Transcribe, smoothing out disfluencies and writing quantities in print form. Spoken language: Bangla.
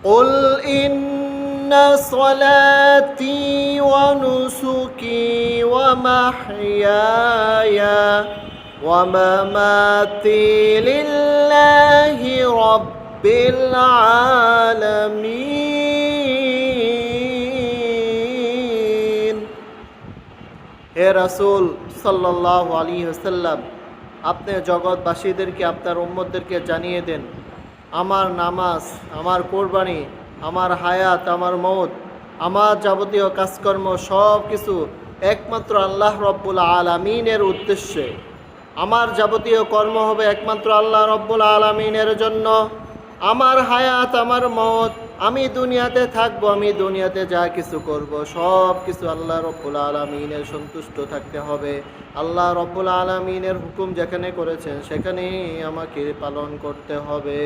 قل إن صلاتي ونسكي ومحياي ومماتي لله رب العالمين। হে রাসূল সাল্লাল্লাহু আলাইহি ওয়াসাল্লাম, আপনি জগৎবাসীদেরকে, আপনার উম্মতদেরকে জানিয়ে দেন, আমার নামাজ, আমার কোরবানি, আমার হায়াত, আমার মৌত, আমার যাবতীয় কাজকর্ম সব কিছু একমাত্র আল্লাহ রব্বুল আলামিনের উদ্দেশ্যে। আমার যাবতীয় কর্ম হবে একমাত্র আল্লাহ রব্বুল আলামিনের জন্য। আমার হায়াত, আমার মৌত, আমি দুনিয়াতে থাকবো, আমি দুনিয়াতে যা কিছু করব, সব কিছু আল্লাহ রব্বুল আলামিনের সন্তুষ্ট থাকতে হবে। আল্লাহ রব্বুল আলামিনের হুকুম যেখানে করেছেন সেখানেই আমাকে পালন করতে হবে।